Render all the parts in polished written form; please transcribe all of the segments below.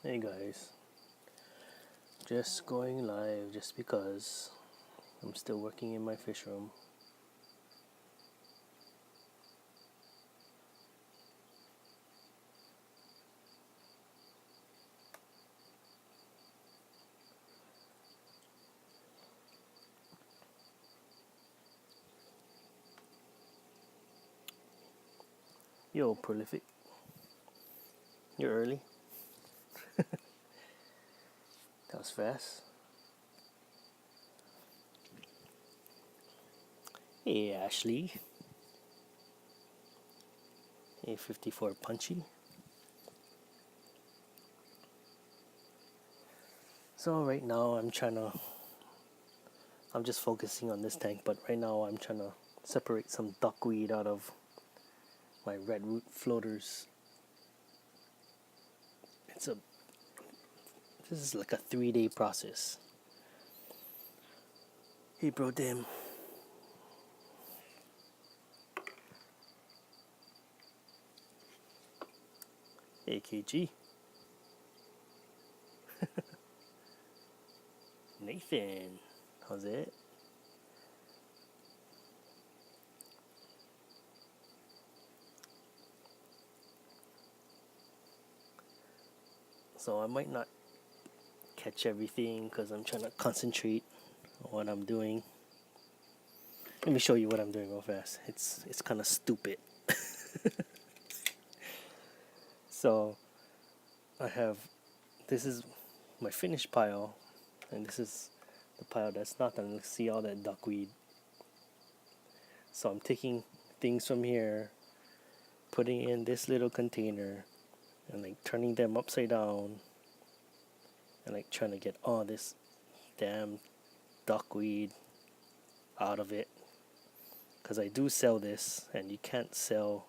Hey guys, just going live just because I'm still working in my fish room. Yo, Prolific, you're early. That was fast. Hey Ashley, hey 54 Punchy. So right now I'm just focusing on this tank, but right now I'm trying to separate some duckweed out of my redwood floaters. It's a This is like a 3-day process. Hey bro, damn. Hey KG. Nathan, how's it? So I might not catch everything because I'm trying to concentrate on what I'm doing. Let me show you what I'm doing real fast. It's kind of stupid. So I have this is my finished pile, and this is the pile that's not done. See all that duckweed. So I'm taking things from here, putting in this little container, and like turning them upside down, and like trying to get all this damn duckweed out of it. Because I do sell this, and you can't sell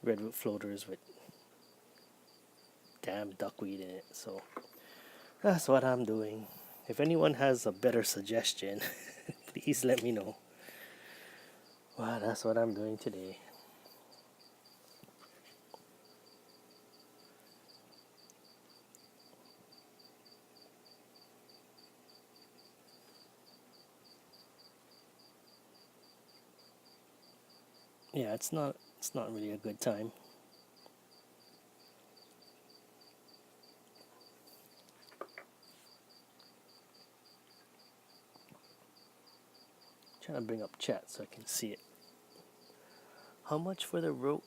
redwood floaters with damn duckweed in it. So that's what I'm doing. If anyone has a better suggestion, please let me know. Wow, that's what I'm doing today. Yeah, it's not really a good time. Trying to bring up chat so I can see it. How much for the root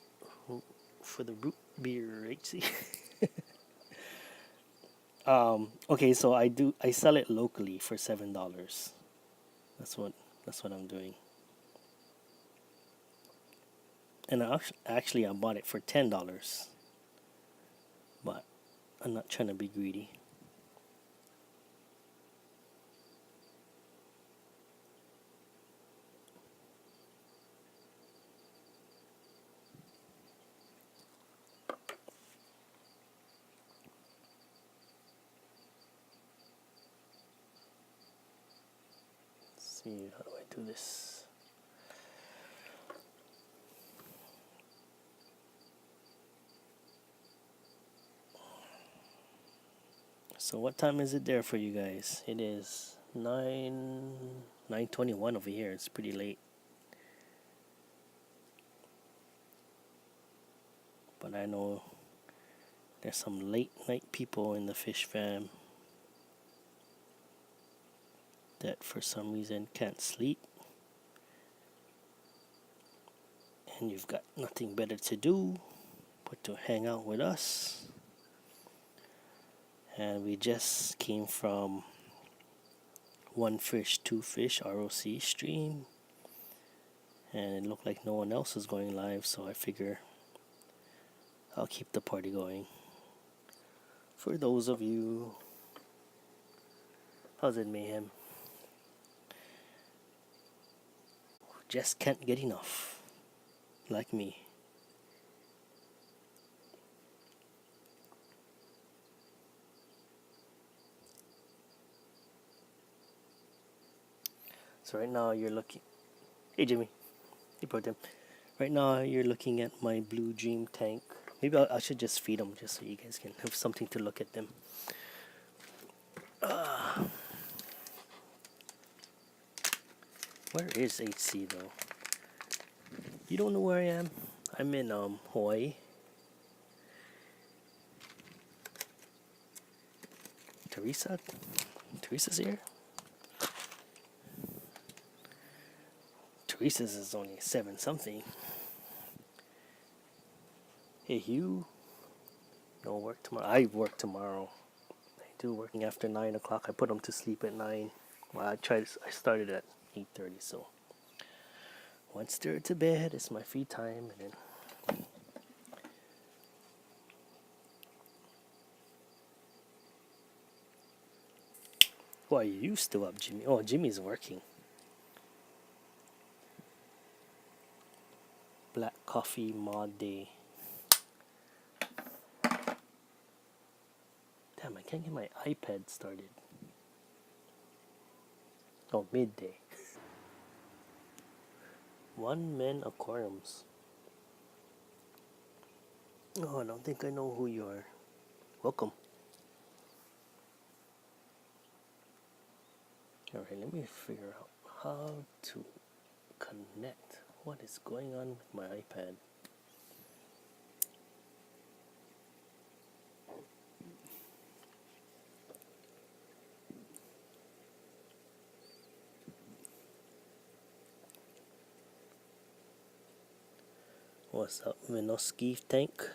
beer, HC? Okay, so I sell it locally for $7. That's what I'm doing. And actually I bought it for $10, but I'm not trying to be greedy. Let's see, how do I do this? So what time is it there for you guys? It is 9:21 over here. It's pretty late. But I know there's some late night people in the fish fam that for some reason can't sleep. And you've got nothing better to do but to hang out with us. And we just came from One Fish, Two Fish ROC stream. And it looked like no one else was going live, so I figure I'll keep the party going. For those of you, how's it, Mayhem? Just can't get enough, like me. So right now you're looking. Hey Jimmy, hey Protem. Right now you're looking at my Blue Dream tank Maybe I should just feed them just so you guys can have something to look at them. Where is HC though? You don't know where I am? I'm in Hawaii. Teresa's here? Teresa's is only 7 something. Hey Hugh. No work tomorrow. I work tomorrow. I do working after 9 o'clock. I put them to sleep at 9. Well, I started at 8:30, so once they're to bed, it's my free time, and then why are you still up, Jimmy? Oh, Jimmy's working. Black coffee mod day. Damn, I can't get my iPad started. Oh, midday. One man aquariums. Oh, I don't think I know who you are. Welcome. Alright, let me figure out how to connect. What is going on with my iPad? What's up, Vinoski Tank?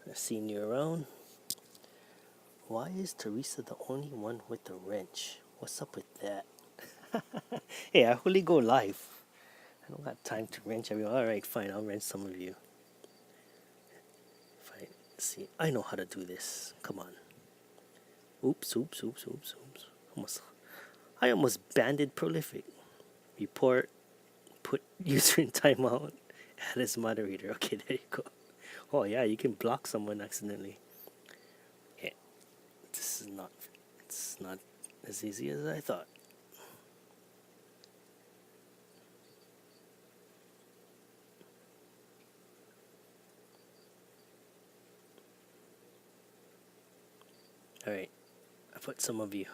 I've seen you around. Why is Teresa the only one with the wrench? What's up with that? Hey, I only go live. I don't got time to wrench everyone. Alright, fine, I'll wrench some of you. Fine. See, I know how to do this. Come on. Oops. I almost banded Prolific. Report, put user in timeout, add as moderator. Okay, there you go. Oh yeah, you can block someone accidentally. Yeah, it's not as easy as I thought. Alright, I put some of you.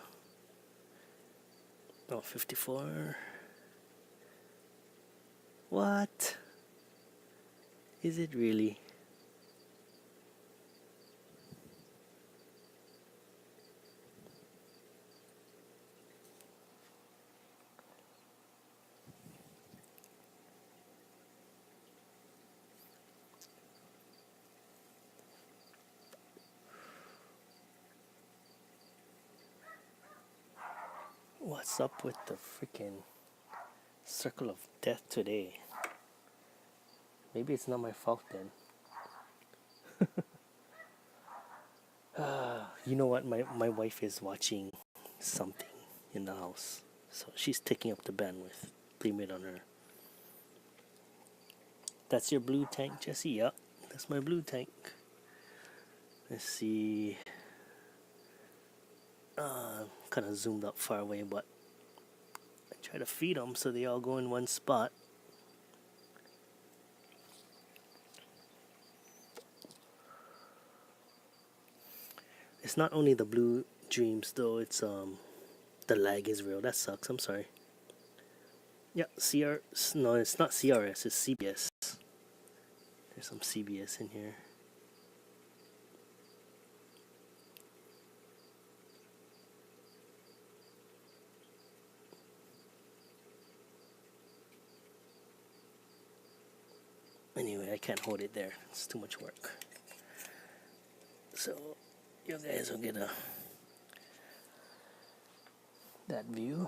Oh, 54. What? Is it really? What's up with the freaking circle of death today? Maybe it's not my fault then. You know what? My wife is watching something in the house. So she's taking up the bandwidth. Blame it on her. That's your blue tank, Jesse? Yep, that's my blue tank. Let's see. Kind of zoomed up far away, but I try to feed them so they all go in one spot. It's not only the blue dreams though, it's the lag is real. That sucks. I'm sorry. Yeah, no, it's not CRS, it's CBS. There's some CBS in here. Anyway, I can't hold it there. It's too much work. So you guys will get that view.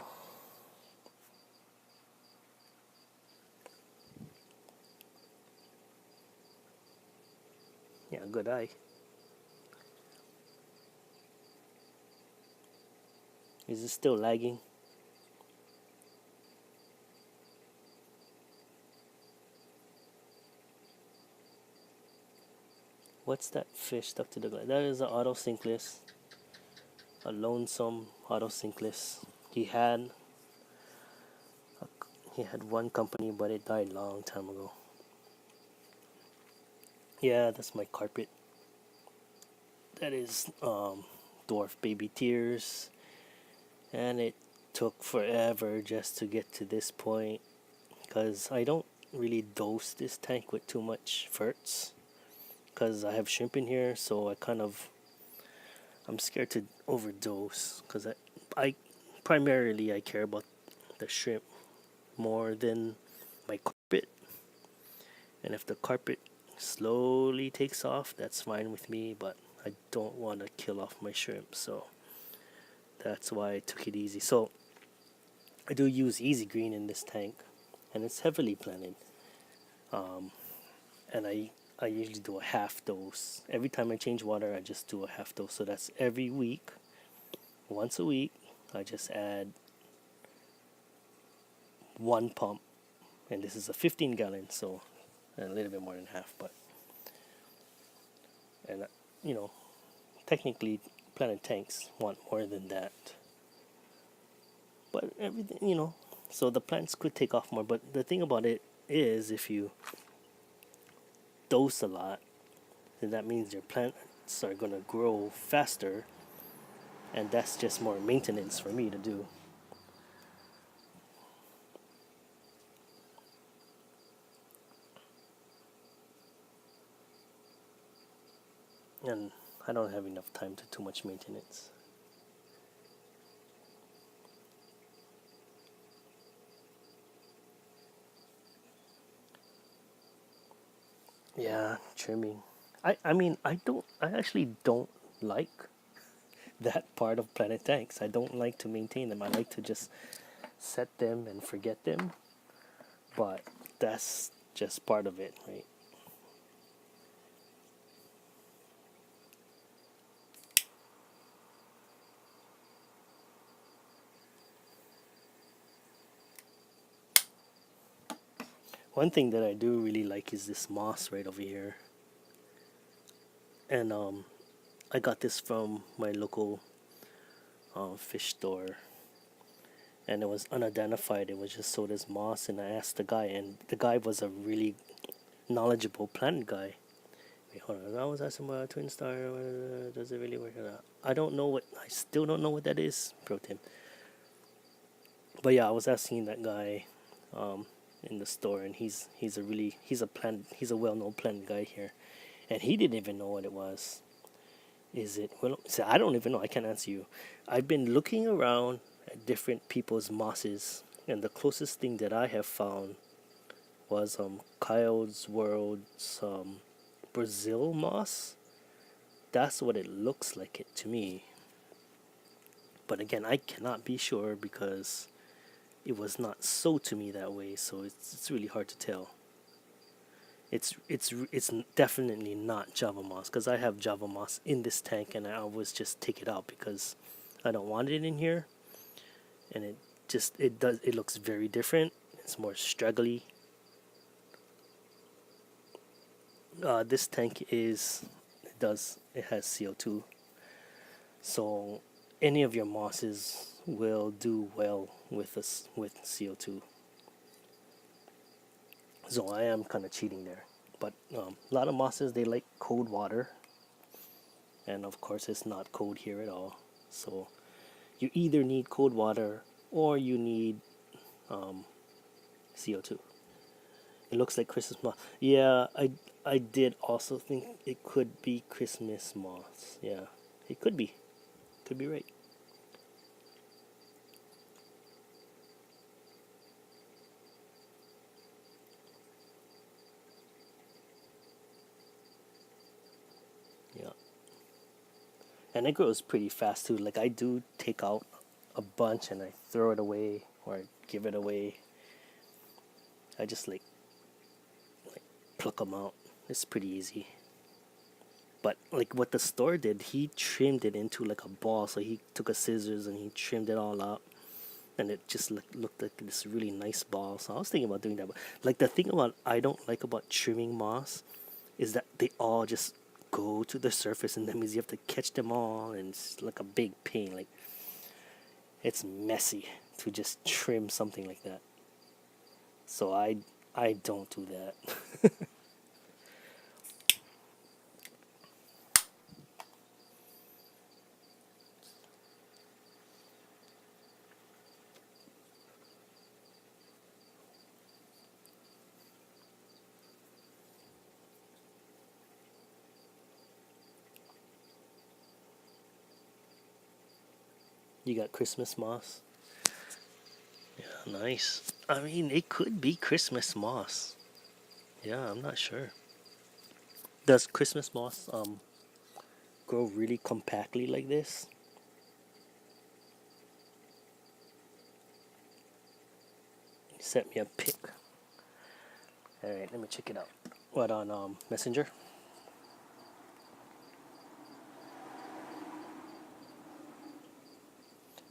Yeah, good eye. Is it still lagging? What's that fish stuck to the glass? That is an autosynclus. A lonesome autosynclus. He had one company, but it died long time ago. Yeah, that's my carpet. That is dwarf baby tears, and it took forever just to get to this point because I don't really dose this tank with too much ferts because I have shrimp in here, so I'm scared to overdose because I primarily I care about the shrimp more than my carpet, and if the carpet slowly takes off, that's fine with me, but I don't want to kill off my shrimp, so that's why I took it easy. So I do use easy green in this tank, and it's heavily planted. Um, and I usually do a half dose every time I change water. I just do a half dose, so that's every week, once a week. I just add one pump, and this is a 15 gallon, so a little bit more than half. But and you know, technically, planted tanks want more than that. But everything, so the plants could take off more. But the thing about it is, if you dose a lot, then that means your plants are gonna grow faster, and that's just more maintenance for me to do. And I don't have enough time to too much maintenance. Yeah, trimming. I actually don't like that part of planet tanks. I don't like to maintain them. I like to just set them and forget them. But that's just part of it, right? One thing that I do really like is this moss right over here. And I got this from my local fish store, and it was unidentified. It was just sold as moss, and I asked the guy, and the guy was a really knowledgeable plant guy. Wait, hold on. I was asking about Twin Star. Does it really work or not? I don't know what. I still don't know what that is. Pro tip. But yeah, I was asking that guy um, in the store, and he's a well known plant guy here, and he didn't even know what it was. Is it well? So I don't even know. I can't answer you. I've been looking around at different people's mosses, and the closest thing that I have found was Kyle's World's Brazil moss. That's what it looks like it to me. But again, I cannot be sure because it was not sold to me that way, so it's really hard to tell. It's definitely not Java moss because I have Java moss in this tank, and I always just take it out because I don't want it in here, and it looks very different. It's more straggly. This tank it has CO2, so any of your mosses will do well with us with CO2. So I am kind of cheating there, but a lot of mosses they like cold water, and of course it's not cold here at all. So you either need cold water or you need um, CO2. It looks like Christmas moss. Yeah, I did also think it could be Christmas moss. Yeah, it could be. Could be right. Yeah, and it grows pretty fast too. Like I do take out a bunch and I throw it away or I give it away. I just like pluck them out. It's pretty easy. But like what the store did, he trimmed it into like a ball. So he took a scissors and he trimmed it all up, and it just looked like this really nice ball. So I was thinking about doing that. But like the thing about I don't like about trimming moss is that they all just go to the surface, and that means you have to catch them all, and it's like a big pain. Like it's messy to just trim something like that. So I don't do that. You got Christmas moss. Yeah, nice. I mean, it could be Christmas moss. Yeah, I'm not sure. Does Christmas moss grow really compactly like this? Sent me a pic. All right, let me check it out. What on Messenger?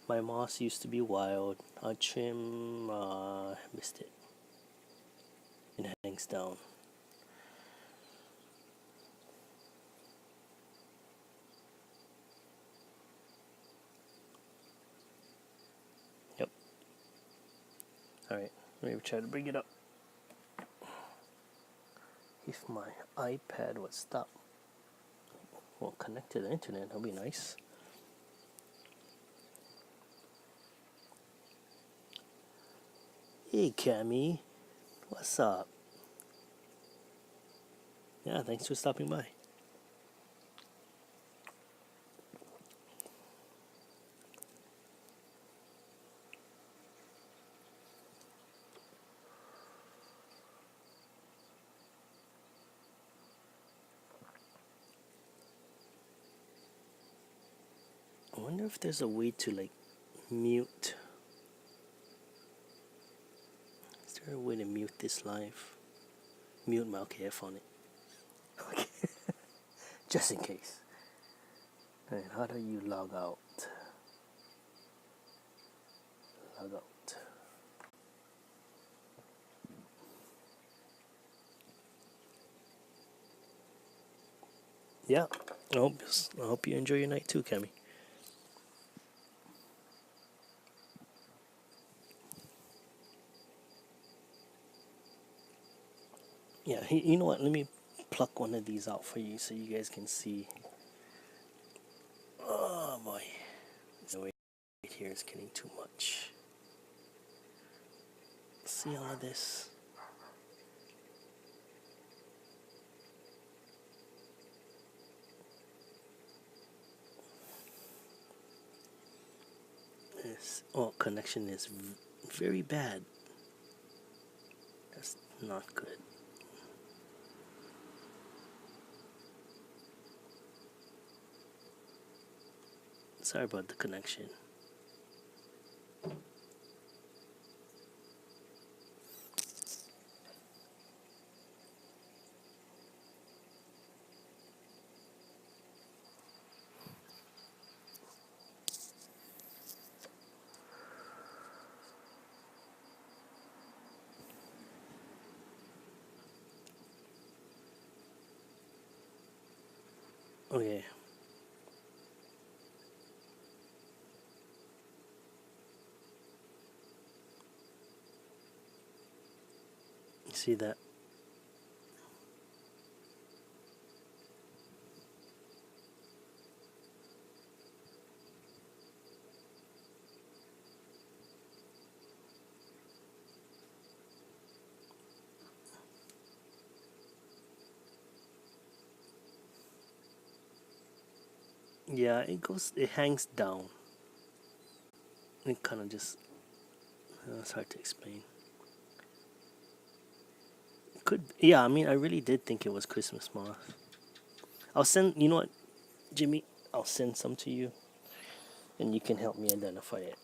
My moss used to be wild. I trim, missed it. It hangs down. Yep. All right, let me try to bring it up. If my iPad would stop, well, connect to the internet, that'll be nice. Hey, Cammy, what's up? Yeah, thanks for stopping by. I wonder if there's a way to like mute. Is there a way to mute this live? Mute my OKF on it. Okay. Just in case. Alright, how do you log out? Log out. Yeah. I hope you enjoy your night too, Cammy. Yeah, you know what? Let me pluck one of these out for you so you guys can see. Oh boy. The weight here is getting too much. See all of this? This connection is very bad. That's not good. Sorry about the connection. Okay. You see that? Yeah, it hangs down. It kind of just, it's hard to explain. Yeah, I mean, I really did think it was Christmas moth. I'll send, you know what, Jimmy? I'll send some to you, and you can help me identify it.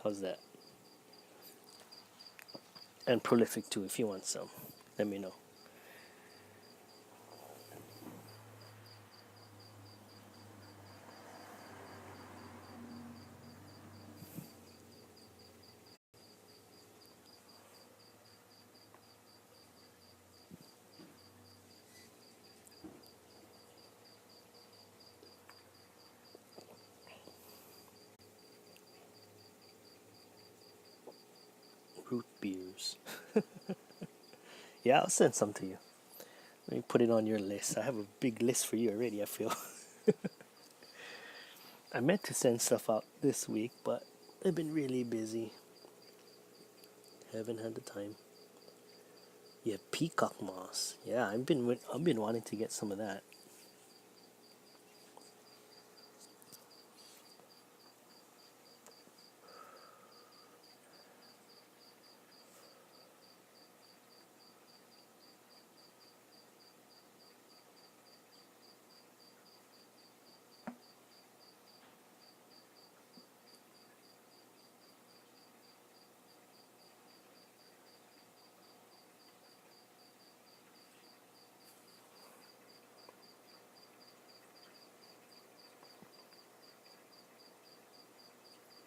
How's that? And prolific too, if you want some. Let me know. Root beers. Yeah, I'll send some to you. Let me put it on your list. I have a big list for you already, I feel. I meant to send stuff out this week, but I've been really busy. Haven't had the time. Yeah, peacock moss. Yeah, I've been wanting to get some of that.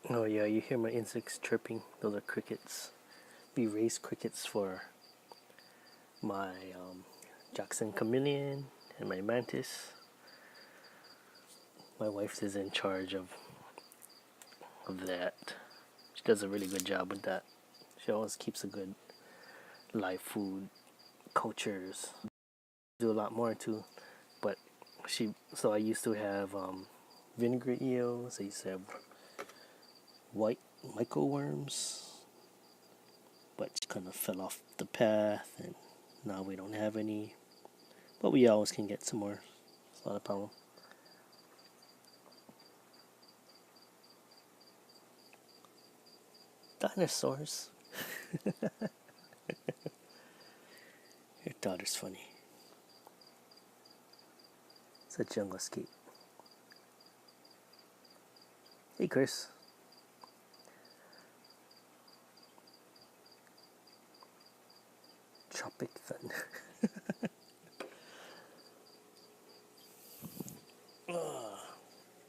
Oh yeah, you hear my insects chirping. Those are crickets. We raise crickets for my Jackson chameleon and my mantis. My wife is in charge of that. She does a really good job with that. She always keeps a good live food cultures. Do a lot more too, but so I used to have vinegar eels. I used to have white microworms, but she kind of fell off the path, and now we don't have any. But we always can get some more. It's not a problem. Dinosaurs. Your daughter's funny. It's a jungle escape. Hey, Chris. Tropic Thunder.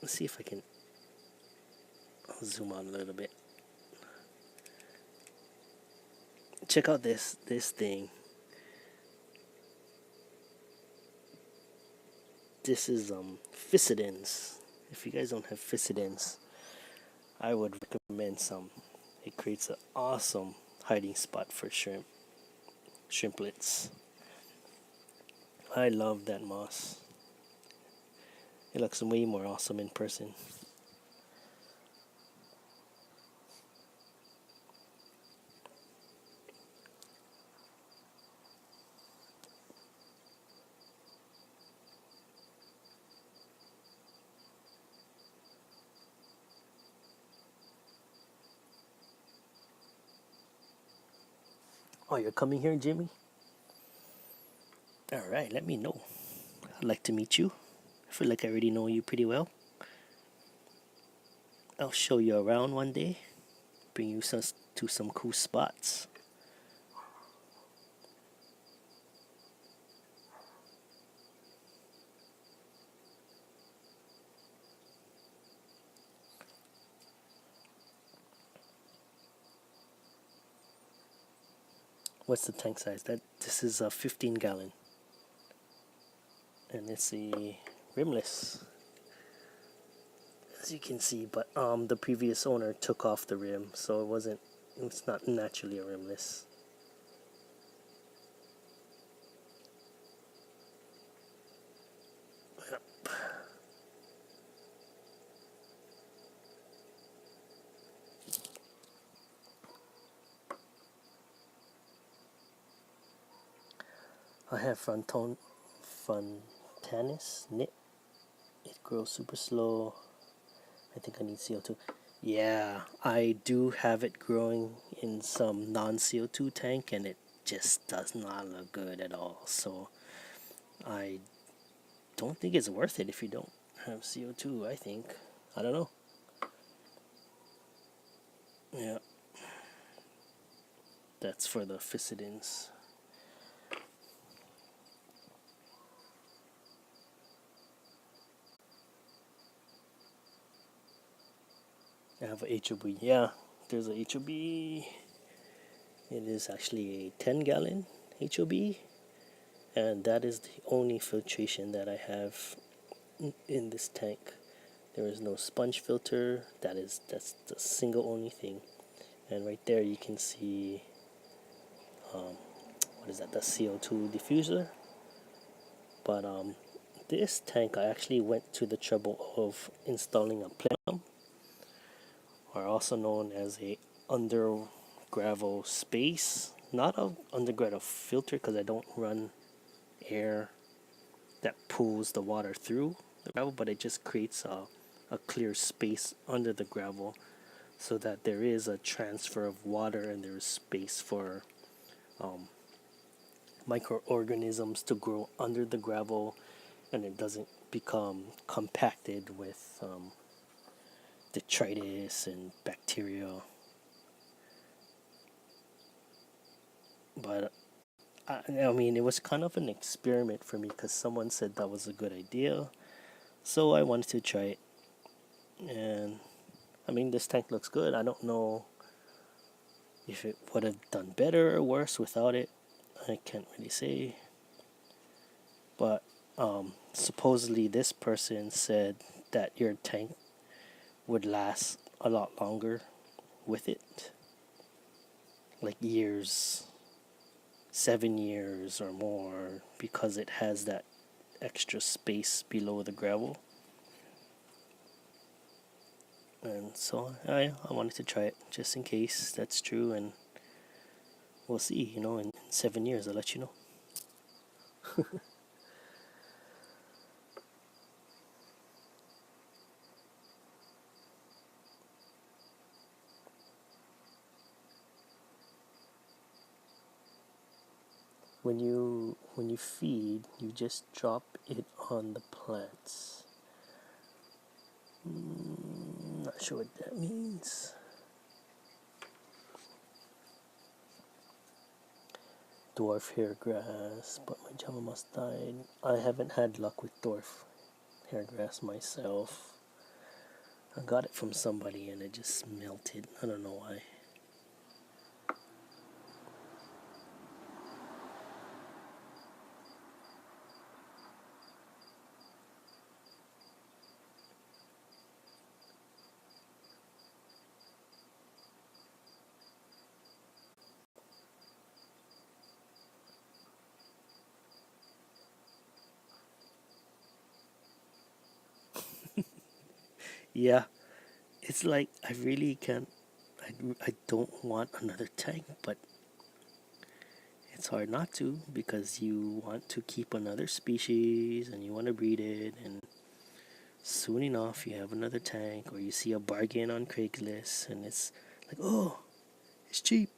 Let's see if I can zoom out a little bit. Check out this thing. This is Physidens. If you guys don't have Physidens, I would recommend some. It creates an awesome hiding spot for shrimplets. I love that moss. It looks way more awesome in person. Oh, you're coming here, Jimmy? Alright, let me know. I'd like to meet you. I feel like I already know you pretty well. I'll show you around one day. Bring you to some cool spots. What's the tank size? This is a 15-gallon. And it's a rimless, as you can see, but the previous owner took off the rim, so it's not naturally a rimless. Yep. I have Frontanis knit. It grows super slow. I think I need CO2. Yeah, I do have it growing in some non-CO2 tank, and it just does not look good at all. So I don't think it's worth it if you don't have CO2, I think. I don't know. Yeah. That's for the Physidens. I have a HOB. Yeah, there's a HOB. It is actually a 10-gallon HOB, and that is the only filtration that I have in this tank. There is no sponge filter. That's the single only thing. And right there you can see what is that? The CO2 diffuser. But this tank, I actually went to the trouble of installing a plenum, or also known as a under gravel space. Not a under gravel filter, because I don't run air that pulls the water through the gravel, but it just creates a clear space under the gravel, so that there is a transfer of water and there is space for microorganisms to grow under the gravel, and it doesn't become compacted with detritus and bacteria. But I mean, it was kind of an experiment for me, because someone said that was a good idea, so I wanted to try it, and I mean, this tank looks good. I don't know if it would have done better or worse without it. I can't really say. But supposedly, this person said that your tank would last a lot longer with it, like years, 7 years or more, because it has that extra space below the gravel. And so I wanted to try it just in case that's true, and we'll see. In 7 years, I'll let you know. When you feed, you just drop it on the plants. Not sure what that means. Dwarf hair grass, but my java moss died. I haven't had luck with dwarf hair grass myself. I got it from somebody and it just melted. I don't know why. Yeah, it's like I really can't. I don't want another tank, but it's hard not to because you want to keep another species and you want to breed it, and soon enough you have another tank, or you see a bargain on Craigslist and it's like, oh, it's cheap.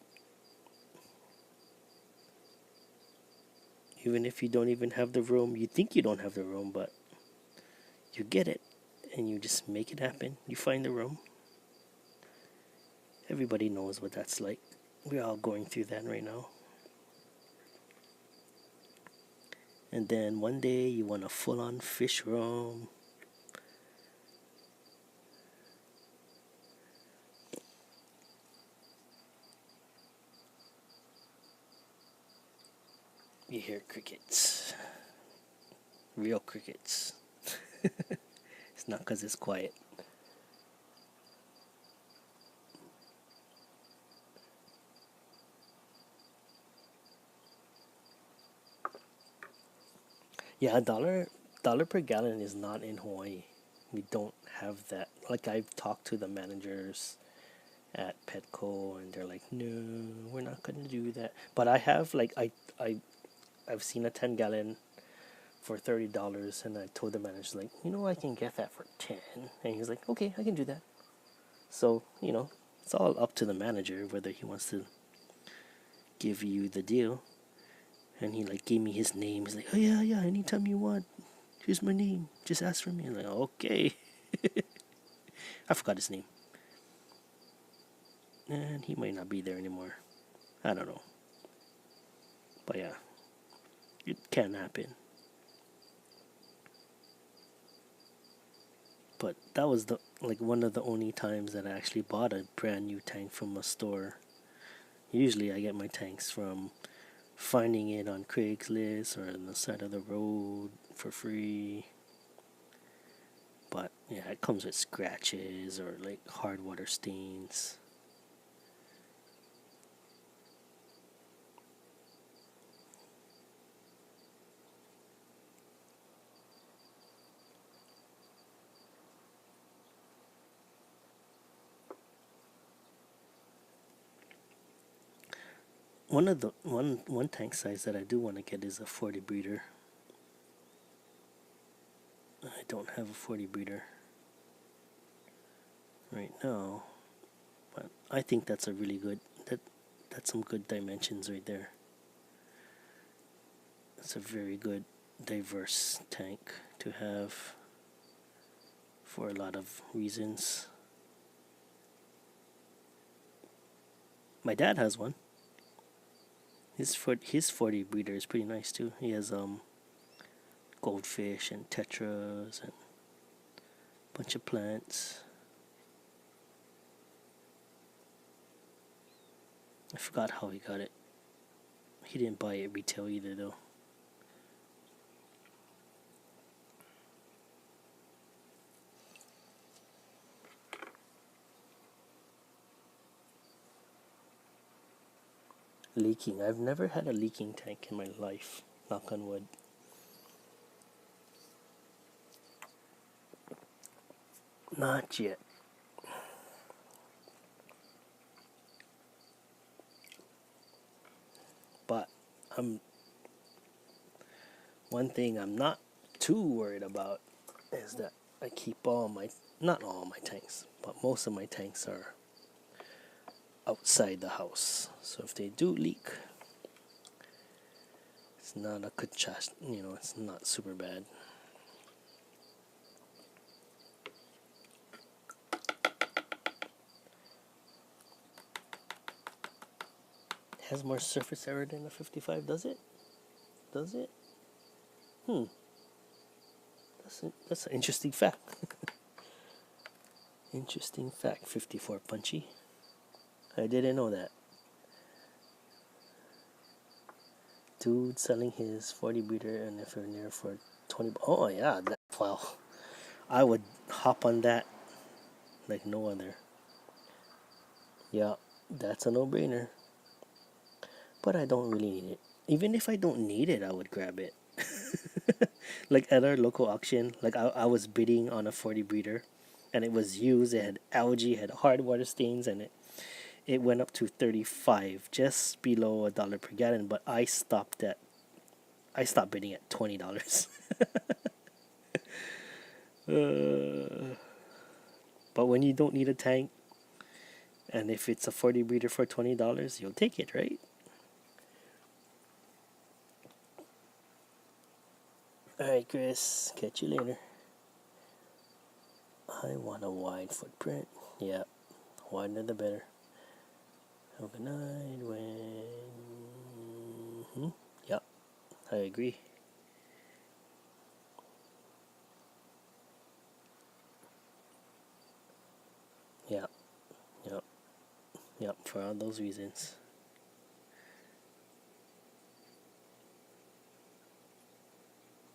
Even if you don't even have the room, you think you don't have the room, but you get it and you just make it happen. You find the room. Everybody knows what that's like. We're all going through that right now. And then one day you want a full on fish room. You hear crickets. Real crickets. It's not because it's quiet. Yeah, a dollar per gallon is not in Hawaii. We don't have that. Like, I've talked to the managers at Petco and they're like, no, we're not gonna do that. But I have like I've seen a 10 gallon for $30, and I told the manager, like, I can get that for 10. And he's like, okay, I can do that. So, it's all up to the manager whether he wants to give you the deal. And he like gave me his name. He's like, oh yeah, yeah, anytime you want, here's my name. Just ask for me. I'm like, okay. I forgot his name. And he might not be there anymore. I don't know. But yeah, it can happen. But that was the like one of the only times that I actually bought a brand new tank from a store. Usually I get my tanks from finding it on Craigslist or on the side of the road for free. But yeah, it comes with scratches or like hard water stains. One tank size that I do want to get is a 40 breeder. I don't have a 40 breeder right now, but I think that's a really good that's some good dimensions right there. It's a very good diverse tank to have for a lot of reasons. My dad has one. His 40 breeder is pretty nice too. He has goldfish and tetras and a bunch of plants. I forgot how he got it. He didn't buy it retail either, though. Leaking. I've never had a leaking tank in my life. Knock on wood. Not yet. But one thing I'm not too worried about is that I keep not all my tanks, but most of my tanks are outside the house. So if they do leak, it's not a good chance, it's not super bad. It has more surface area than the 55, does it? Does it? That's an interesting fact. Interesting fact, 54 punchy. I didn't know that. Dude selling his 40 beater and if you're near for 20. Oh, yeah. Well, I would hop on that like no other. Yeah, that's a no brainer. But I don't really need it. Even if I don't need it, I would grab it. Like at our local auction, like I was bidding on a 40 breeder and it was used. It had algae, had hard water stains, and it went up to 35, just below $1 per gallon. But I stopped bidding at $20. But when you don't need a tank, and if it's a 40 breeder for $20, you'll take it, right? Alright, Chris, catch you later. I want a wide footprint. Yeah, wider the better. Have a good night when. Yep, I agree. Yeah, yep, yep, for all those reasons.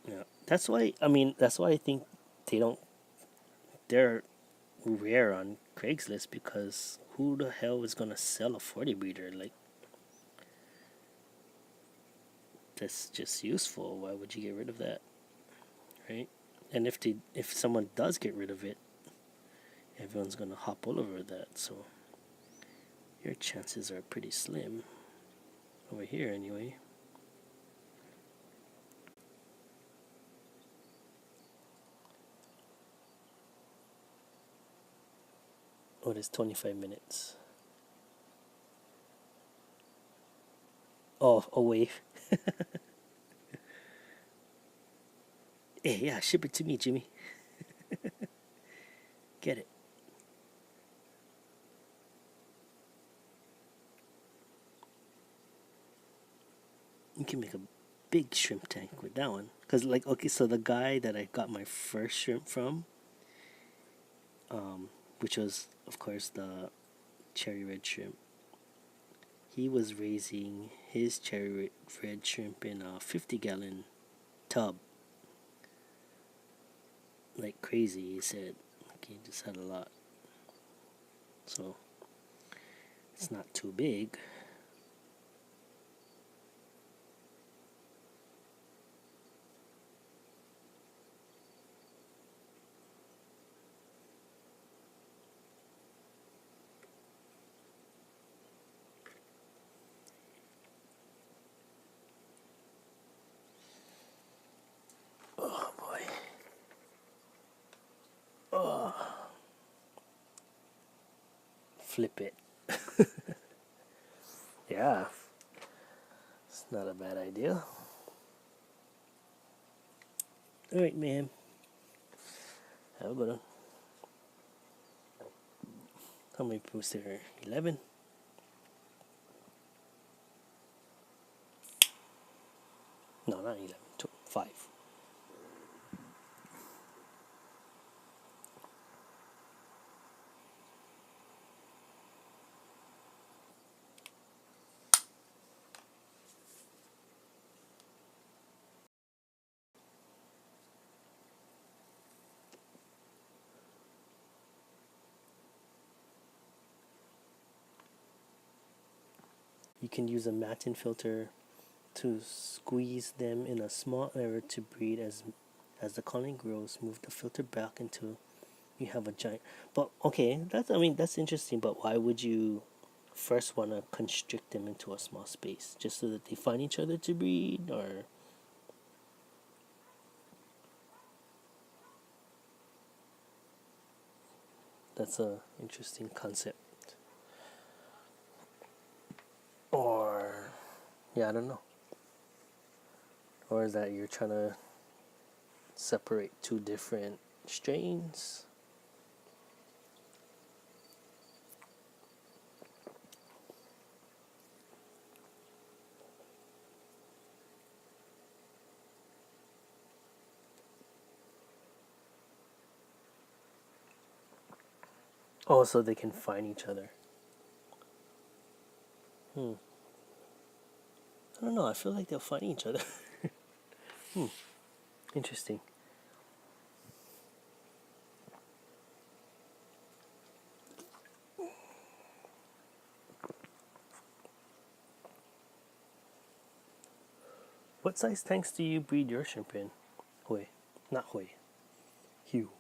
Yeah, that's why I think they don't, they're rare on Craigslist because who the hell is gonna sell a 40 breeder? Like, that's just useful. Why would you get rid of that, right? And if someone does get rid of it, everyone's gonna hop all over that. So your chances are pretty slim over here, anyway. Oh, it is 25 minutes. Oh, wave. Hey, yeah, ship it to me, Jimmy. Get it. You can make a big shrimp tank with that one. Because, like, okay, so the guy that I got my first shrimp from, which was, of course, the cherry red shrimp, he was raising his cherry red shrimp in a 50-gallon tub. Like crazy, he said. Like, he just had a lot. So, it's not too big. Oh boy. Oh. Flip it. Yeah. It's not a bad idea. Alright, man. Have a good one. How many posts there? 11? No, not 11. 5. You can use a matin filter to squeeze them in a small area to breed. As the colony grows, move the filter back until you have a giant. But okay, that's interesting. But why would you first want to constrict them into a small space just so that they find each other to breed? Or that's a interesting concept. Or yeah, I don't know. Or is that you're trying to separate two different strains? Oh, so they can find each other. Hmm. I don't know. I feel like they'll find each other. Hmm. Interesting. What size tanks do you breed your shrimp in? Hui. Not Hui. Hugh.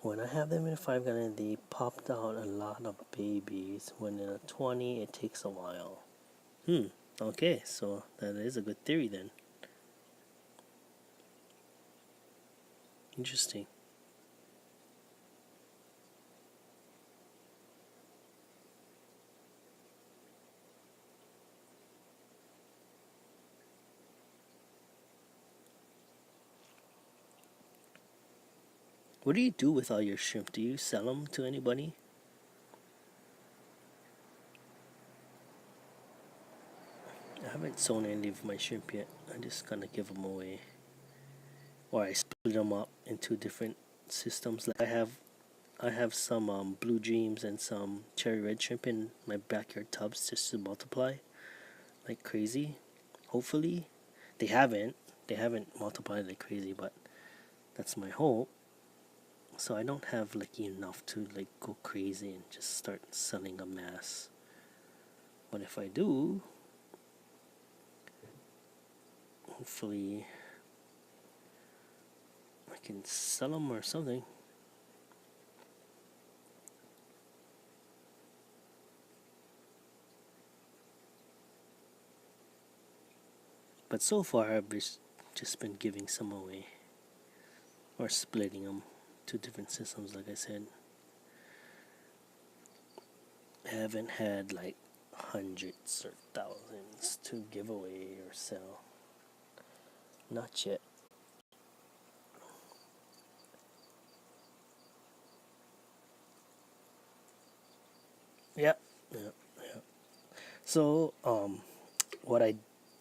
When I have them in a 5 gallon, they popped out a lot of babies. When in a 20, it takes a while. Okay, so that is a good theory then. Interesting. What do you do with all your shrimp? Do you sell them to anybody? I haven't sold any of my shrimp yet. I just kind of give them away. Or I split them up into different systems. Like I have some blue dreams and some cherry red shrimp in my backyard tubs just to multiply like crazy. Hopefully, they haven't. They haven't multiplied like crazy, but that's my hope. So I don't have like enough to like go crazy and just start selling a mass. But if I do, hopefully I can sell them or something. But so far, I've just been giving some away or splitting them to different systems. Like I said, I haven't had like hundreds or thousands to give away or sell. Not yet. Yep. Yep. Yep. So, what I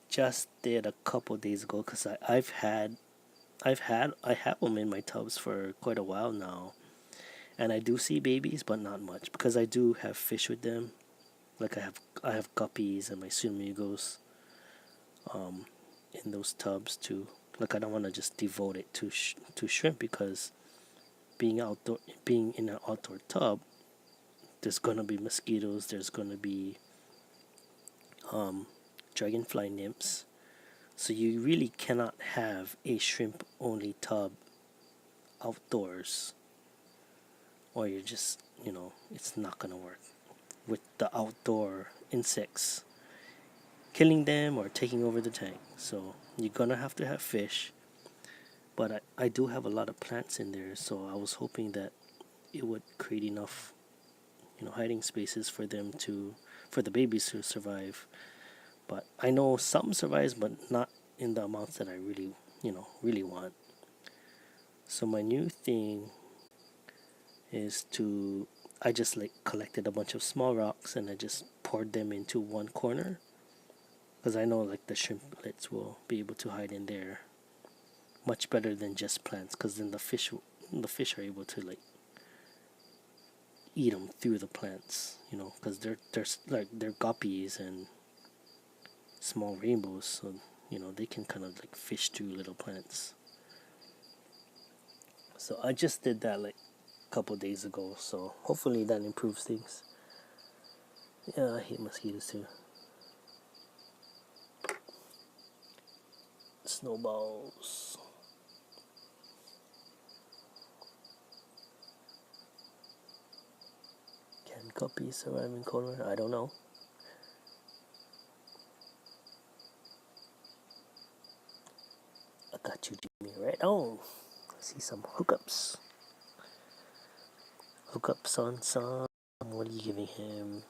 just did a couple days ago, because I have them in my tubs for quite a while now, and I do see babies, but not much because I do have fish with them. Like I have guppies and my swimmigos in those tubs too. Like I don't want to just devote it to shrimp because being in an outdoor tub, there's gonna be mosquitoes. There's gonna be um, dragonfly nymphs. So you really cannot have a shrimp only tub outdoors, or you're just it's not gonna work with the outdoor insects killing them or taking over the tank. So you're gonna have to have fish. But I do have a lot of plants in there, so I was hoping that it would create enough, hiding spaces for them for the babies to survive. But I know some survives, but not in the amounts that I really, really want. So my new thing is I just like collected a bunch of small rocks and I just poured them into one corner because I know like the shrimplets will be able to hide in there much better than just plants because then the fish are able to like eat them through the plants, because they're guppies and small rainbows, so they can kind of like fish through little plants. So I just did that like a couple days ago, so hopefully that improves things. Yeah, I hate mosquitoes too. Snowballs. Can guppies survive in cold weather? I don't know. I got you, Jimmy. Right on. I see some hookups. Hookups on some. What are you giving him?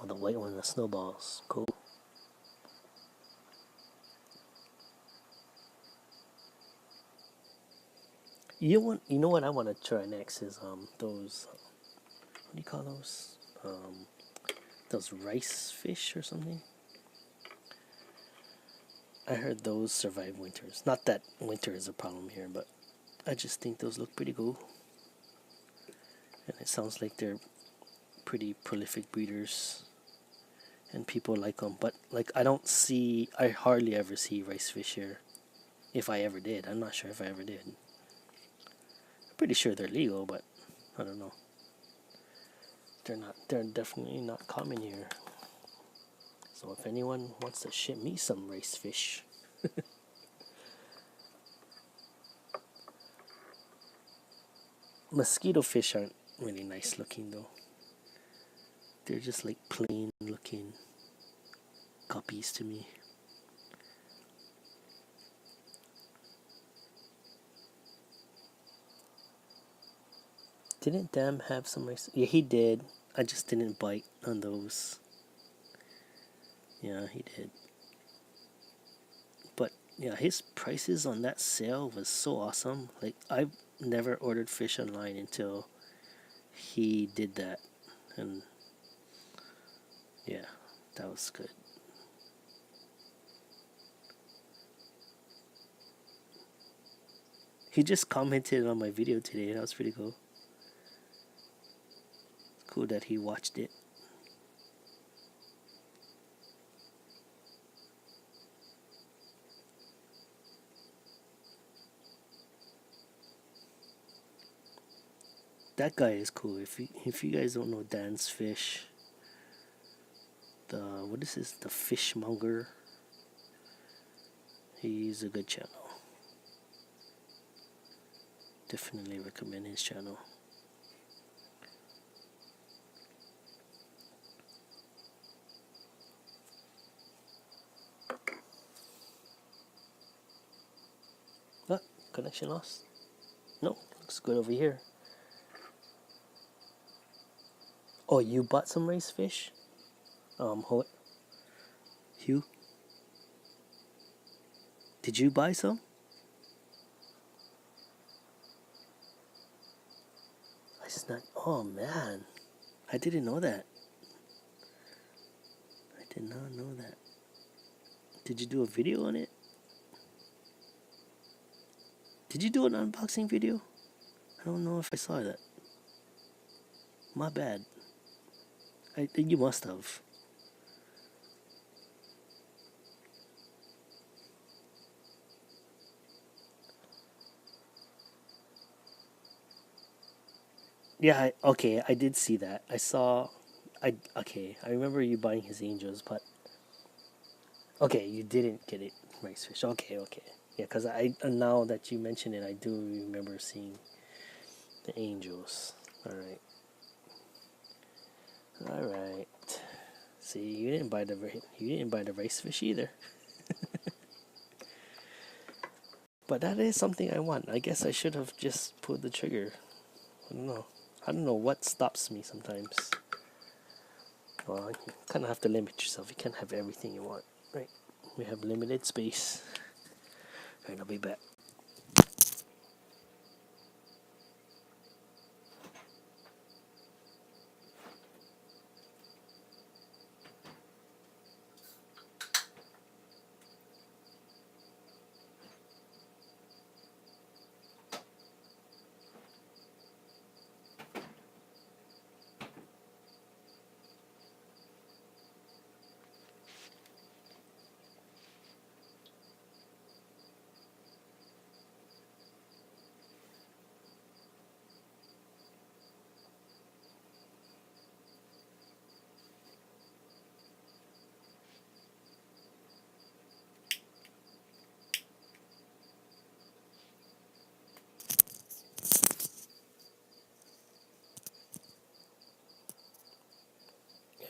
Oh, the white one, the snowballs. Cool. You know what I want to try next is those, what do you call those? Those rice fish or something. I heard those survive winters. Not that winter is a problem here, but I just think those look pretty cool. And it sounds like they're pretty prolific breeders and people like them. But like I hardly ever see rice fish here. If I ever did, I'm not sure if I ever did. I'm pretty sure they're legal, but I don't know. They're definitely not common here. So if anyone wants to ship me some rice fish, mosquito fish aren't really nice looking though. They're just like plain looking guppies to me. Didn't Dam have some rice? Yeah, he did. I just didn't bite on those. Yeah, he did. But yeah, his prices on that sale was so awesome. Like I've never ordered fish online until he did that, and yeah, that was good. He just commented on my video today. That was pretty cool. Cool that he watched it. That guy is cool. If you guys don't know Dan's Fish, the what is this? The Fishmonger. He's a good channel. Definitely recommend his channel. What? Connection lost? No, looks good over here. Oh, you bought some rice fish? Hugh, did you buy some? I snack. Oh man, I didn't know that. I did not know that. Did you do a video on it? Did you do an unboxing video? I don't know if I saw that. My bad. I think you must have. Yeah, okay, I did see that. I saw. I remember you buying his angels, but okay, you didn't get it rice fish. Okay, okay. Yeah, because now that you mention it, I do remember seeing the angels. All right, all right. See, you didn't buy the rice fish either. But that is something I want. I guess I should have just pulled the trigger. I don't know. I don't know what stops me sometimes. Well, you kind of have to limit yourself. You can't have everything you want, right? We have limited space. Alright, I'll be back.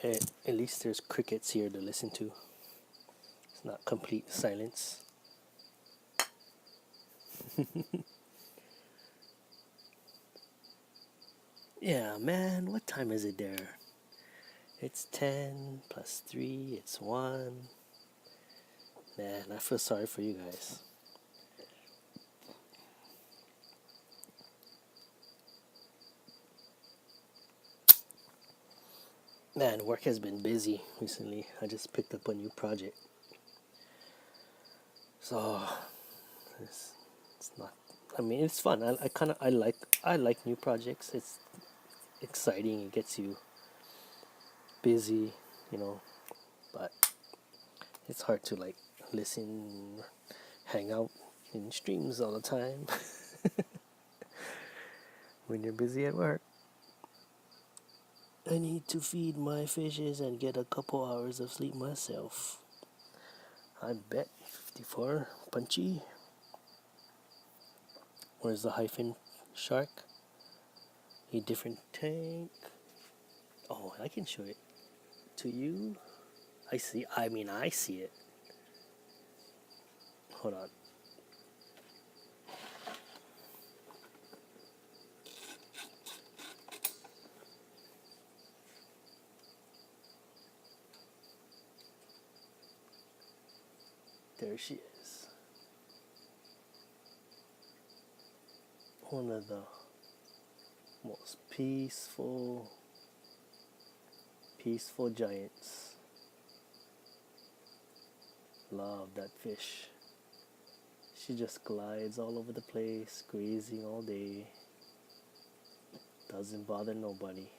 At least there's crickets here to listen to. It's not complete silence. Yeah, man, what time is it there? It's 10 plus 3, it's 1. Man, I feel sorry for you guys. Man, work has been busy recently. I just picked up a new project. So, it's, it's not, I mean, it's fun. I like new projects. It's exciting. It gets you busy, you know, but it's hard to like listen, hang out in streams all the time when you're busy at work. I need to feed my fishes and get a couple hours of sleep myself. I bet 54 punchy. Where's the hyphen shark? A different tank. Oh, I can show it to you. I see. I see it. Hold on. There she is. One of the most peaceful giants. Love that fish. She just glides all over the place, grazing all day. Doesn't bother nobody.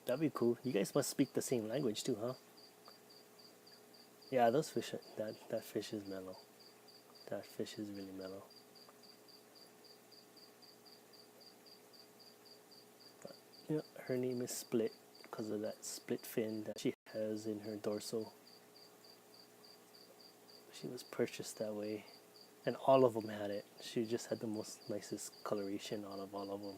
That'd be cool. You guys must speak the same language too, huh? Yeah, those fish. That fish is mellow. That fish is really mellow. But, yeah, her name is Split because of that split fin that she has in her dorsal. She was purchased that way, and all of them had it. She just had the most nicest coloration out of all of them.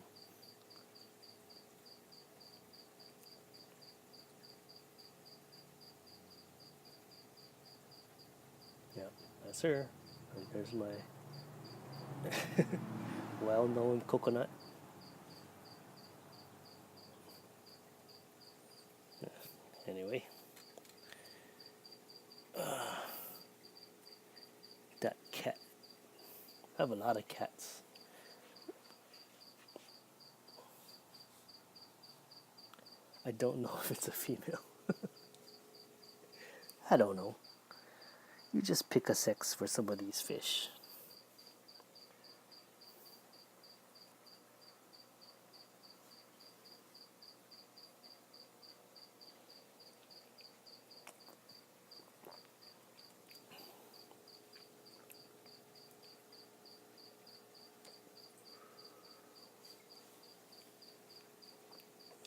Yeah, that's her. And there's my well-known coconut. Anyway, that cat. I have a lot of cats. I don't know if it's a female. I don't know. You just pick a sex for some of these fish.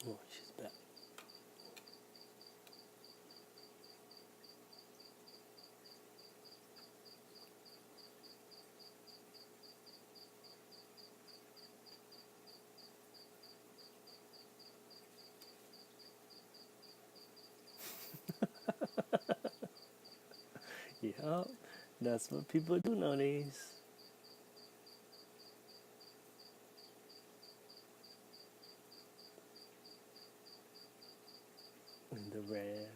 Oh, she's back. Yeah, that's what people do nowadays. And the Rams.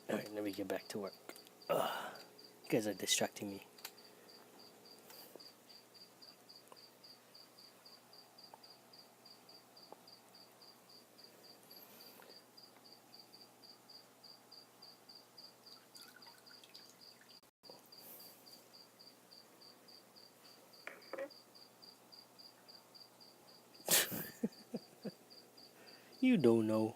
Alright, let me get back to work. Ugh, you guys are distracting me. You don't know.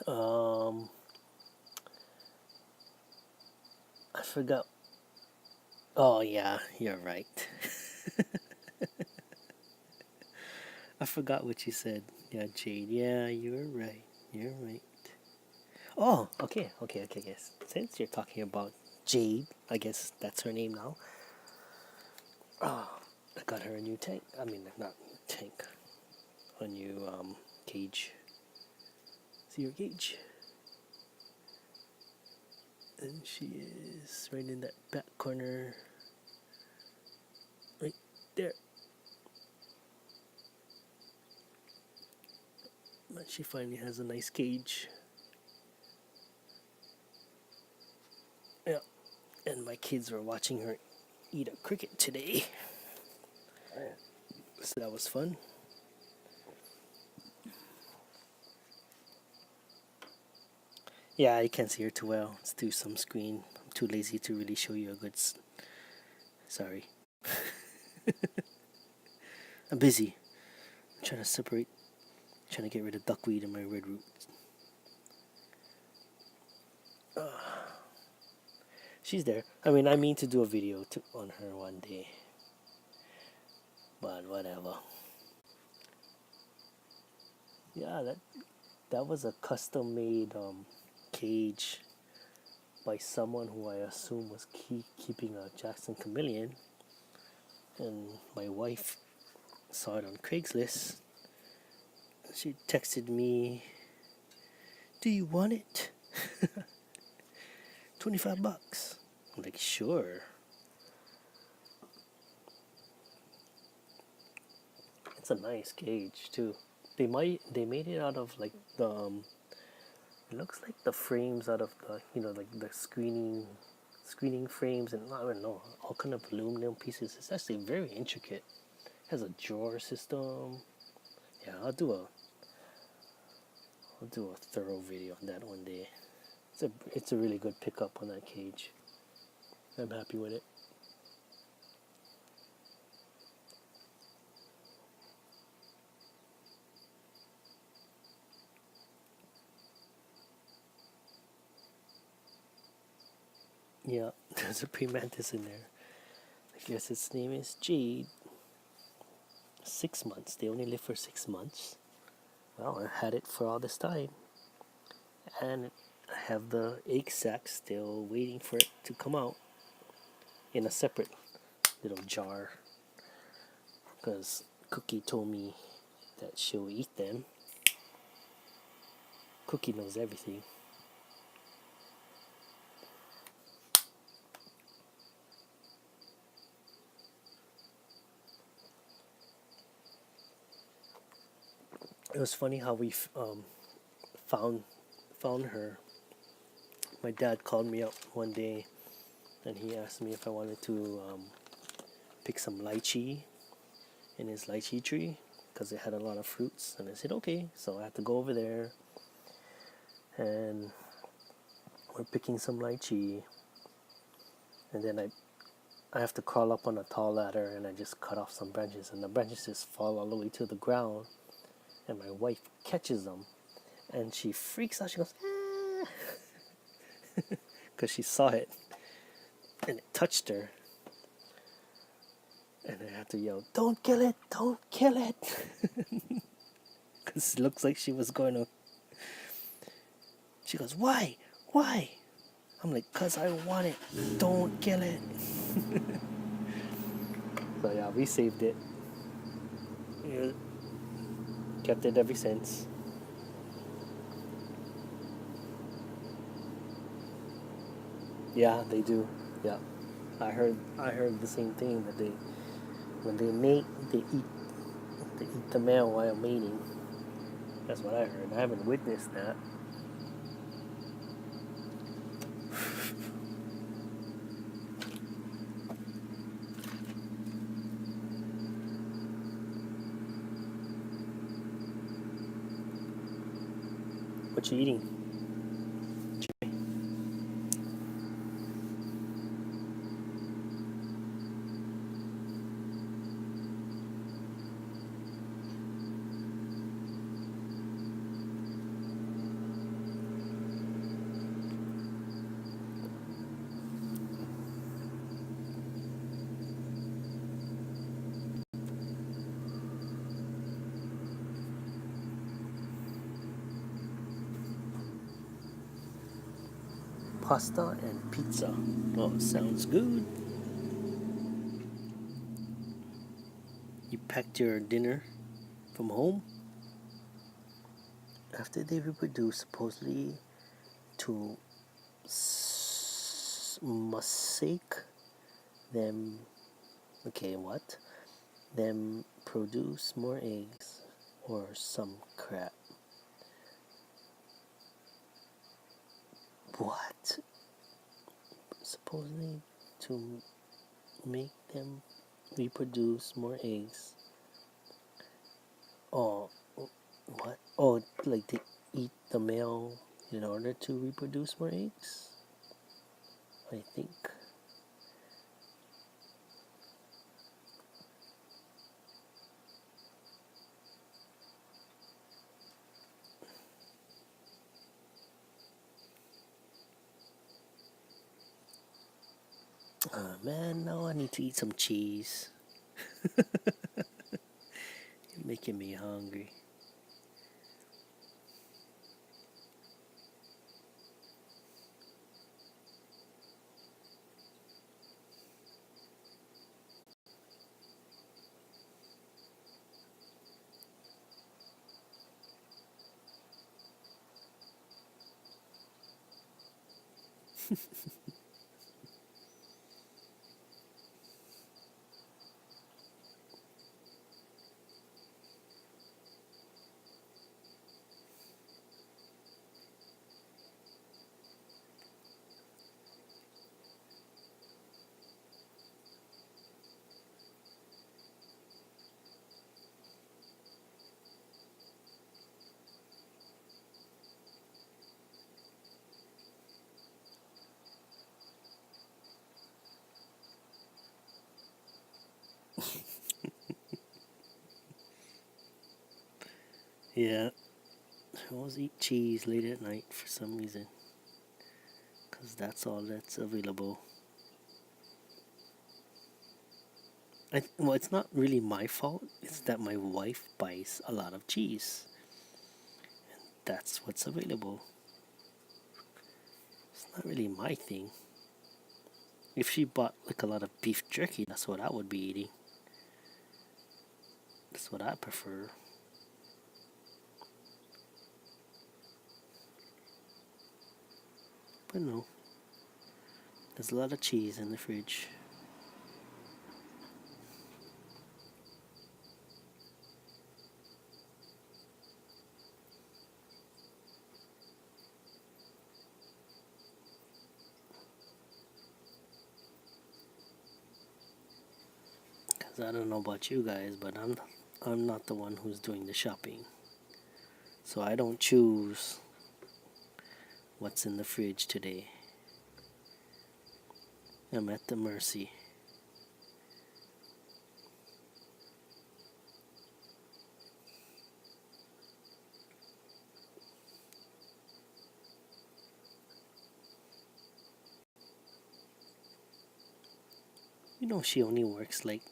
Um, I forgot. Oh yeah, you're right. I forgot what you said. Yeah, Jade. Yeah, you're right. You're right. Oh, okay. Yes. Since you're talking about Jade, I guess that's her name now. Oh, I got her a new tank. I mean, not tank. A new cage. See your cage. And she is right in that back corner. Right there. But she finally has a nice cage. Yeah. And my kids were watching her eat a cricket today. So that was fun. Yeah, I can't see her too well. It's through some screen. I'm too lazy to really show you a good. Sorry. I'm busy. I'm trying to separate. Trying to get rid of duckweed in my red root. She's there. I mean, I mean to do a video on her one day. But whatever. Yeah, that was a custom made cage by someone who I assume was keeping a Jackson chameleon. And my wife saw it on Craigslist. She texted me, "Do you want it? $25." I'm like, sure. It's a nice cage too. They made it out of like the it looks like the frames out of the like the screening frames, and I don't know, all kind of aluminum pieces. It's actually very intricate. It has a drawer system. Yeah, I'll do a thorough video on that one day. It's a really good pickup on that cage. I'm happy with it. Yeah, there's a pre-mantis in there. I guess its name is Jade. 6 months. They only live for 6 months. Well, I had it for all this time, and I have the egg sac still waiting for it to come out in a separate little jar, because Cookie told me that she'll eat them. Cookie knows everything. It was funny how we found found her. My dad called me up one day, and he asked me if I wanted to pick some lychee in his lychee tree because it had a lot of fruits, and I said okay. So I had to go over there, and we're picking some lychee, and then I have to crawl up on a tall ladder, and I just cut off some branches, and the branches just fall all the way to the ground, and my wife catches them, and she freaks out. She goes, ah, because she saw it, and it touched her, and I had to yell, don't kill it, don't kill it, because it looks like she was going to. She goes, why? I'm like, cause I want it, don't kill it. So yeah, we saved it. Yeah, kept it ever since. Yeah, they do. Yeah, I heard the same thing that they when they mate they eat the male while mating. That's what I heard. I haven't witnessed that. What you eating? Pasta and pizza. Oh, sounds good. You packed your dinner from home after they reproduce, supposedly to mistake them. Okay, what? Them produce more eggs or some crap. What? Supposedly to make them reproduce more eggs. Oh, what? Oh, like they eat the male in order to reproduce more eggs? I think. Man, now I need to eat some cheese. You're making me hungry. Yeah, I always eat cheese late at night for some reason, because that's all that's available. Well, it's not really my fault. It's that my wife buys a lot of cheese. That's what's available. It's not really my thing. If she bought like a lot of beef jerky, that's what I would be eating. That's what I prefer. But no, there's a lot of cheese in the fridge. Cause I don't know about you guys, but I'm not the one who's doing the shopping. So I don't choose what's in the fridge today. I'm at the mercy. You know, she only works like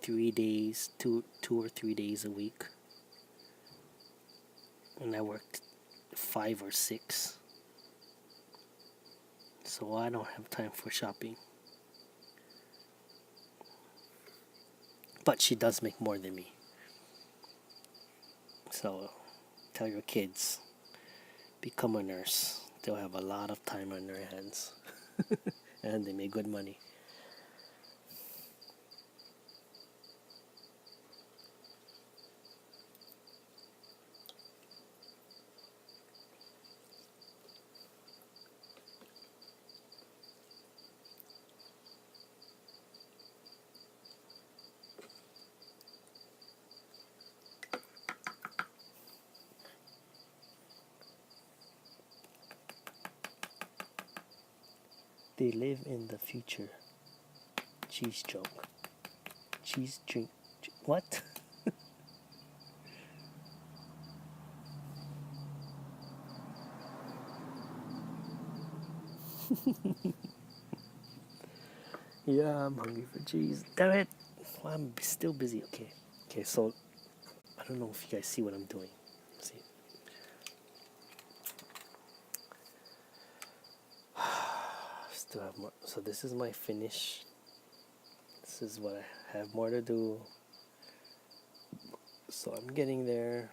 3 days, 2 or 3 days a week, and I worked 5 or 6. So I don't have time for shopping. But she does make more than me. So tell your kids, become a nurse. They'll have a lot of time on their hands. and they make good money. They live in the future. Cheese junk. Cheese drink. What? Yeah, I'm hungry for cheese. Damn it! Well, I'm still busy. Okay. Okay, so I don't know if you guys see what I'm doing. See. Still have more. So this is my finish. This is what I have more to do. So I'm getting there.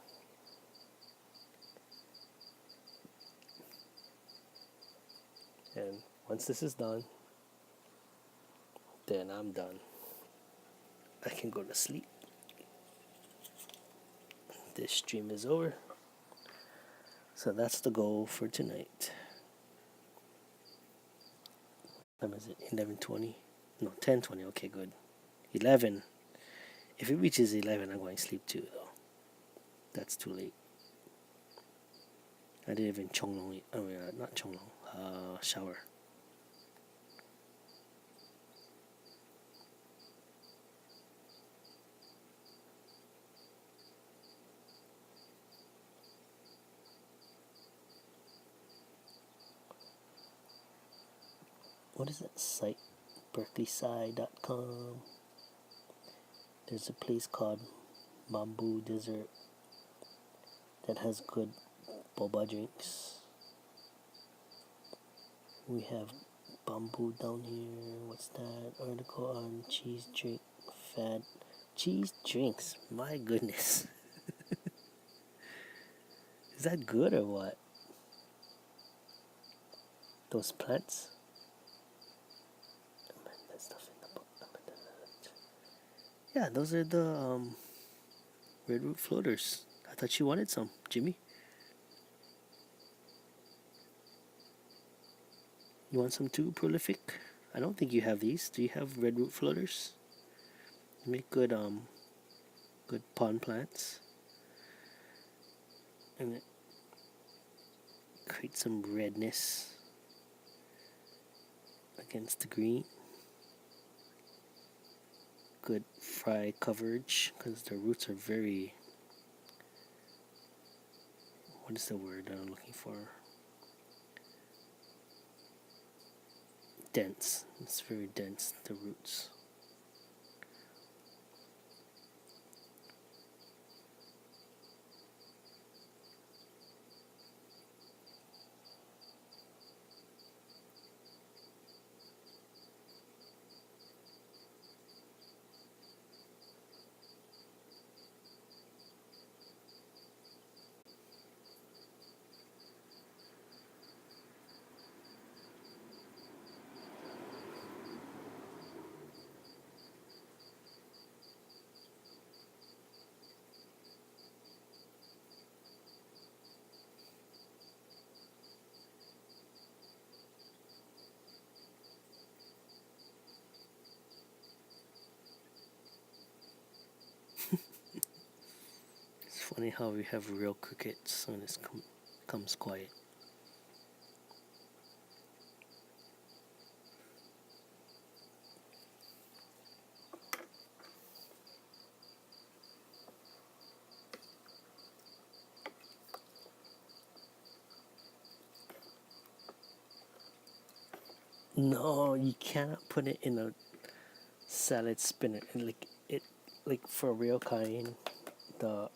And once this is done, then I'm done. I can go to sleep. This stream is over. So that's the goal for tonight. What time is it? 11:20? No, 10:20. Okay, good. 11. If it reaches 11, I'm going to sleep too, though. That's too late. I didn't even chonglong. I mean, not chonglong. Shower. What is that site? BerkeleySci.com. There's a place called Bamboo Desert that has good boba drinks. We have bamboo down here. What's that? Article on cheese drink fad. Cheese drinks. My goodness. Is that good or what? Those plants? That stuff in the book. Yeah, those are the red root floaters. I thought you wanted some, Jimmy. You want some too, Prolific? I don't think you have these. Do you have red root floaters? They make good good pond plants. And it creates some redness against the green. Good fry coverage because the roots are very, what is the word that I'm looking for? Dense. It's very dense, the roots. It's funny how we have real crickets when it comes quiet. No, you cannot put it in a salad spinner. And like for real kind, the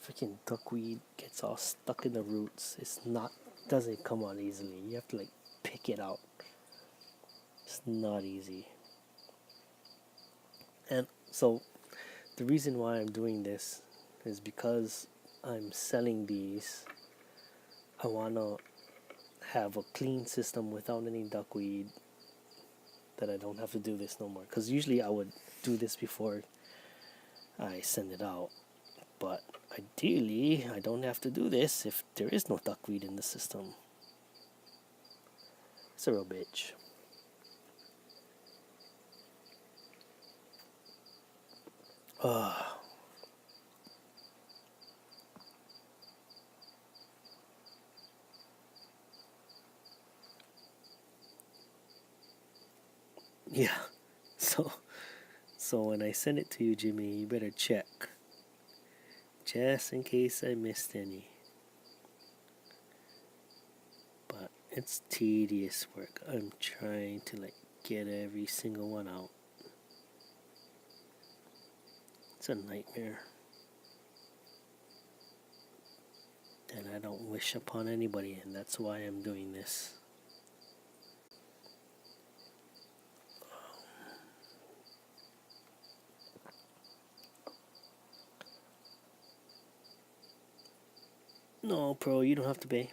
freaking duckweed gets all stuck in the roots. Doesn't come out easily. You have to like pick it out. It's not easy. And so the reason why I'm doing this is because I'm selling these. I want to have a clean system without any duckweed, that I don't have to do this no more. Because usually I would do this before I send it out. But ideally, I don't have to do this if there is no duckweed in the system. It's a real bitch. Yeah. So when I send it to you, Jimmy, you better check. Just in case I missed any. But it's tedious work. I'm trying to get every single one out. It's a nightmare. And I don't wish upon anybody, and that's why I'm doing this. No, Pro, you don't have to pay.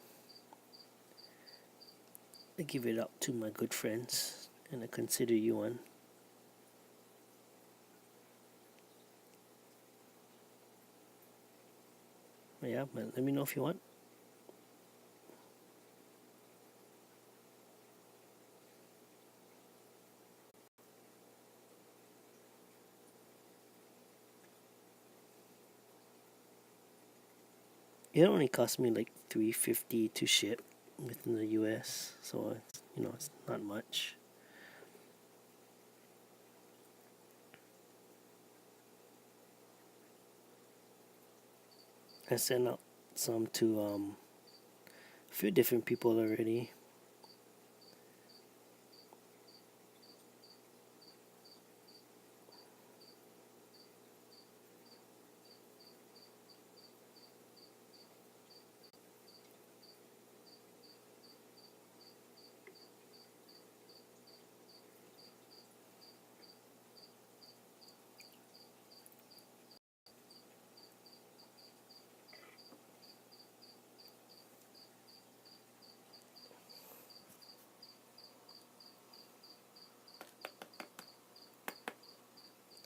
I give it up to my good friends, and I consider you one. Yeah, but let me know if you want. It only cost me like $3.50 to ship within the US, so it's not much. I sent out some to a few different people already.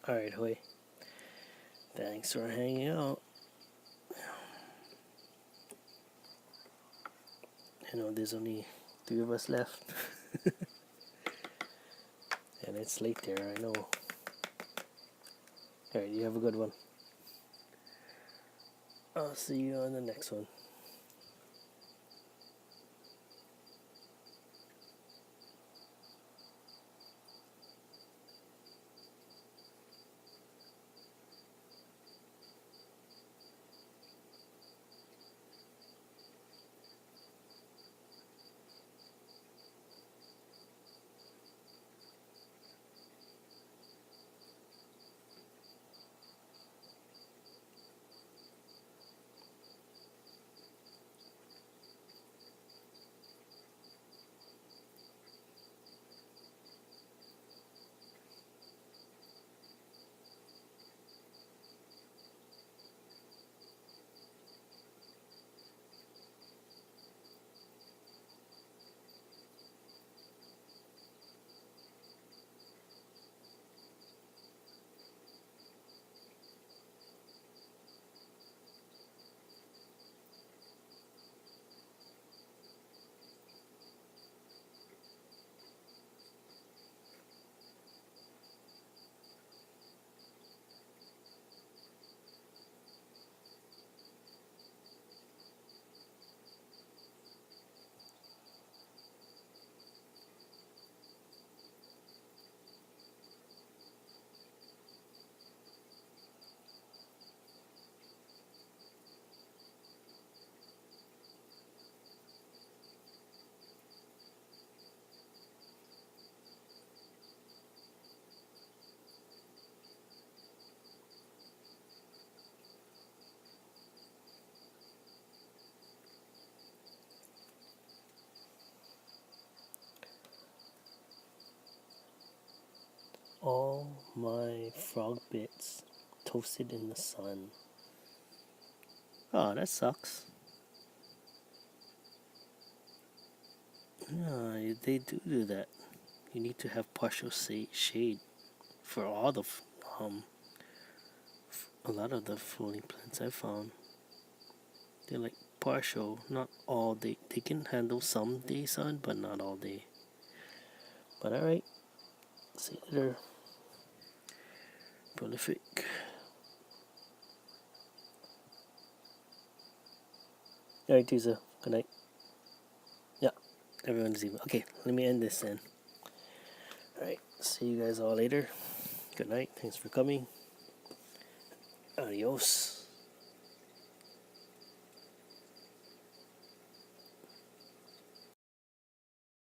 Alright, Hoy. Thanks for hanging out. There's only 3 of us left. And it's late there, I know. Alright, you have a good one. I'll see you on the next one. All my frog bits toasted in the sun. Oh, that sucks. Yeah, they do that. You need to have partial shade for all the a lot of the floating plants I found. They're like partial, not all day. They can handle some day sun, but not all day. But alright, see you later. Prolific. Alright, Tisa. Good night. Yeah, everyone's even. Okay, let me end this then. Alright, see you guys all later. Good night. Thanks for coming. Adios.